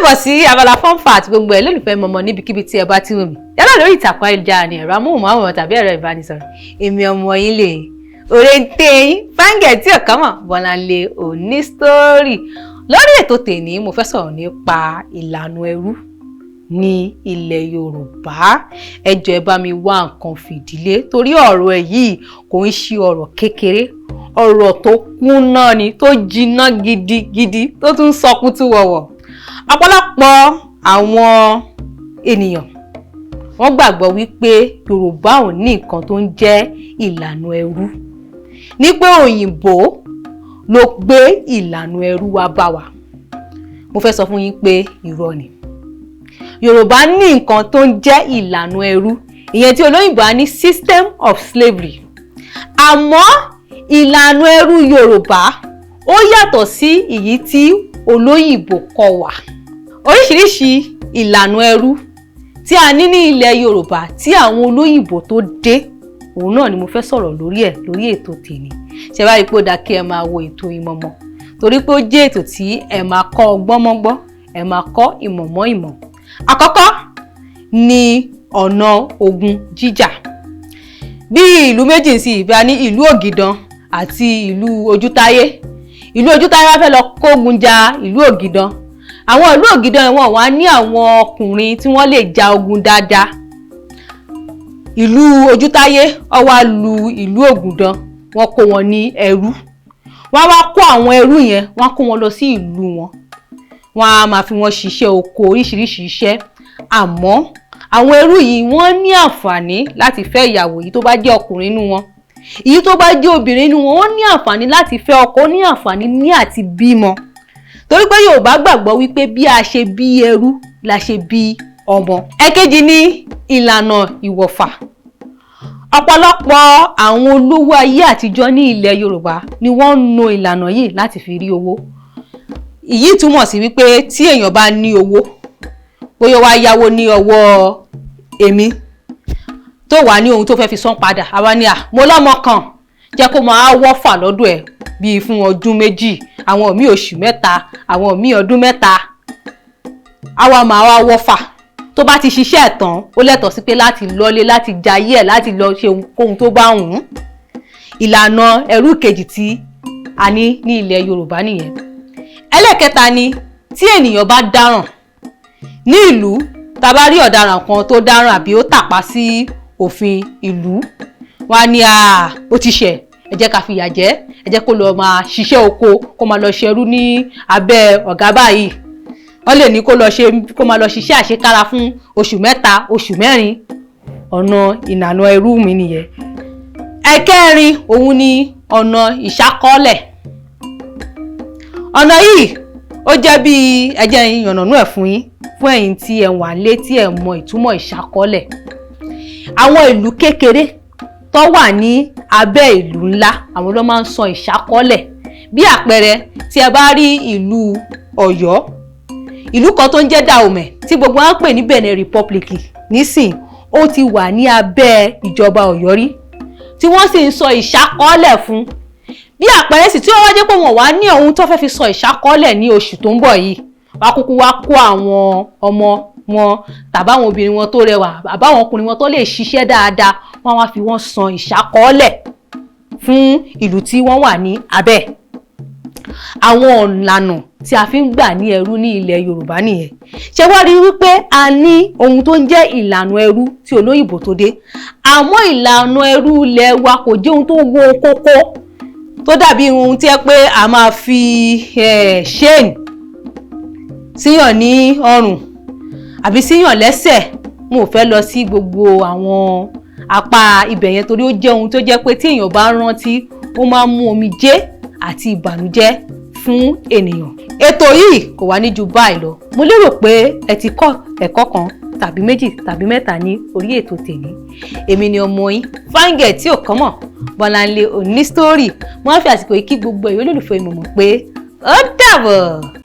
káàbọ̀ sí abala fun fact gbogbo ẹ̀ lólùfẹ́ mọ̀mọ́ níbikíbi tí ẹ bá ti wù mí. Yálà lórí ìtàkùn ayélujára ni ẹ̀rọ amóhùnmáwòrán tàbí ẹ̀rọ ìbánisọ̀rọ̀. Èmi ọmọ yín lè òrèǹtẹ̀ yín fáńgẹ̀ tí ò kàn mọ̀ Bolanle Oni Story. Lórí ètò tèmi mo fẹ́ sọ̀rọ̀ nípa ìlànà ẹrú ní ilẹ̀ Yorùbá. Ẹ jọ̀ọ́ ẹ bá mi wá nǹkan fìdílé torí ọ̀rọ̀ ẹ̀ yìí kò ń ṣe ọ̀rọ̀ kékeré. Ọ̀rọ̀ tó kúnná ni, tó jiná gidigidi, tó tún sọkútú wọ̀wọ̀. Ọ̀pọ̀lọpọ̀ àwọn ènìyàn wọ́n gbàgbọ́ wípé Yorùbá ò ní nǹkan tó ń jẹ́ ìlànà ẹrú. Ní pé òyìnbó ló gbé ìlànà ẹrú wá bá wa. Mo fẹ́ sọ fún yín pé irọ́ ni. Yorùbá ní nǹkan tó ń jẹ́ ìlànà ẹrú, ìyẹn tí olóyìnbó á ní system of slavery. Àmọ́ ìlànà ẹrú Yorùbá ó yàtọ̀ sí èyí tí olóyìnbó kọ́ wa. Oríṣiríṣi ìlànà ẹrú tí a ní ní ilẹ̀ Yorùbá tí àwọn olóyìnbó tó dé, òun náà ni mo fẹ́ sọ̀rọ̀ lórí ẹ̀ lórí ètò tèmi. Ṣé bá rí pé ó dáa kí ẹ máa wo ètò ìmọ̀mọ̀ torí pé ó jẹ́ ètò tí ẹ máa kọ́ ọgbọ́n mọ́gbọ́n, ẹ máa kọ́ ìmọ̀ mọ́ ìmọ̀. Àkọ́kọ́ ni ọ̀nà ogun jíjà. Bí ìlú méjì sí ìbá ní ìlú Ògìdàn àti ìlú Ojútáyé. Ìlú Ojútáyé wá fẹ́ lọ kógun ja ìlú Ògìdàn. Àwọn ìlú Ògìdàn wọn wá ní àwọn ọkùnrin tí wọ́n lè ja ogun dáadáa. Ìlú Ojútáyé ó wá lu ìlú Ògìdàn, wọ́n kó wọn ní ẹrú. Wọ́n wá kó àwọn ẹrú yẹn, wọ́n kó wọn lọ sí ìlú wọn. Wọ́n á máa fi wọn ṣiṣẹ́ oko, oríṣiríṣi iṣẹ́. Àmọ́ àwọn ẹrú yìí wọ́n ní àǹfààní láti fẹ́ ìyàwó yìí tó bá jẹ́ ọkùnrin nínú wọn. Èyí tó bá jẹ́ obìnrin nínú wọn, wọ́n ní àǹfààní láti fẹ́ ọkọ, ní àǹfààní ní àti bímọ. Torí pé Yorùbá gbàgbọ́ wípé bí a ṣe bí ẹrú la ṣe bí ọmọ. Ẹ̀kejì ni ìlànà ìwọ̀fà. Ọ̀pọ̀lọpọ̀ àwọn olówó ayé àtijọ́ ní ilẹ̀ Yorùbá ni wọ́n ń lo ìlànà yìí láti fi rí owó. Èyí túmọ̀ sí wípé tí èèyàn bá ní owó, bóyá wá yáwó ní ọwọ́ èmi tó wà ní ohun tó fẹ́ fi san padà, àwa ni mo lọ́mọ kan jẹ́ kó máa wọ́fà lọ́dọ̀ ẹ̀ bíi fún ọdún méjì, àwọn míì oṣù mẹ́ta, àwọn míì ọdún mẹ́ta. Àwa máa wá wọ́fà. Tó bá ti ṣiṣẹ́ tán, ó lẹ́tọ̀ọ́ sí pé láti lọ́lé, láti jayé ẹ̀, láti lọ ṣe ohun tó bá wù ú. Ìlànà ẹrú kejì tí a ní ilẹ̀ Yorùbá nìyẹn. Ẹlẹ́kẹta ni tí ènìyàn bá dáràn ní ìlú, tá bá rí ọ̀daràn kan tó dáràn àbí ó tàpá sí òfin ìlú, wá ní ó ti ṣẹ̀, ẹ jẹ́ ká fìyà jẹ, ẹ jẹ́ kó lọ máa ṣiṣẹ́ oko, kó máa lọ ṣerú ní abẹ́ ọ̀gá báyìí. Wọ́n lè ní kó máa lọ ṣiṣẹ́ àṣekára fún oṣù mẹ́ta, oṣù mẹ́rin. Ọ̀nà ìlànà ẹrú mi nìyẹn. Ẹ̀kẹrin òun ni ọ̀nà ìṣákọ́lẹ̀. Ọ̀nà yìí ó jẹ́ bí ẹjẹ́ ìyànnànú ẹ̀ fún yín, fún ẹ̀yin tí ẹ wà lé tí ẹ mọ ìtumọ̀ ìṣákọ́lẹ̀. Àwọn ìlú kékeré tó wà ní abẹ́ ìlú ńlá, àwọn ló máa ń sọ ìṣákọ́lẹ̀. Bí àpẹẹrẹ tí ẹ bá rí ìlú Ọ̀yọ́, ìlú kan tó ń jẹ́ Dahomey tí gbogbo wọn pè ní Benin Republic nísìn, ó ti wà ní abẹ́ ìjọba Ọ̀yọ́ rí tí wọ́n sì ń sọ ìṣákọ́lẹ̀ fún. Bí àpẹẹrẹ sì tí wọ́n wá jẹ́ pé wọ́n wá ní ohun tó fẹ́ fi sọ ìṣákọ́lẹ̀ ní oṣù tó ń bọ̀ yìí, wá kúkú wá kó àwọn ọmọ wọn tàbáwọn obìnrin wọn tó rẹwà, àbáwọn ọkùnrin wọn tó lè ṣiṣẹ́ dáadáa, wọ́n wá fi wọ́n san ìṣákọ́lẹ̀ fún ìlú tí wọ́n wà ní abẹ́. Àwọn ìlànà tí a fi ń gbà ní ẹrú ní ilẹ̀ Yorùbá nìyẹn. Ṣé wá rí wípé a ní ohun tó ń jẹ́ ìlànà ẹrú tí olóyìnbó tó dé. Àmọ́ ìlànà ẹrú ilẹ̀ wa kò jẹ́ ohun tó wo kókó, tó dàbí ohun tí ẹ pé a máa fi chain síyàn ní ọrùn àbí síyàn lẹ́sẹ̀. Mo fẹ́ lọ sí gbogbo àwọn apá ibẹ̀ yẹn torí ó jẹ́ ohun tó jẹ́ pé tí èèyàn bá rántí, ó máa ń mú omijé àti ìbànújẹ́ fún ènìyàn. Ètò yìí kò wá ní ju báyìí lọ. Mo lérò pé ẹ ti kọ́ ẹ̀kọ́ kan tàbí méjì tàbí mẹ́ta ní orí ètò tèmi. Èmi ni ọmọ yín fáńgẹ̀ tí ò kàn mọ̀ Bolanle Oni Story. Mo wá fi àsìkò yìí kí gbogbo ẹ̀yin olólùfẹ́ mi mọ̀ pé ó dàbọ̀.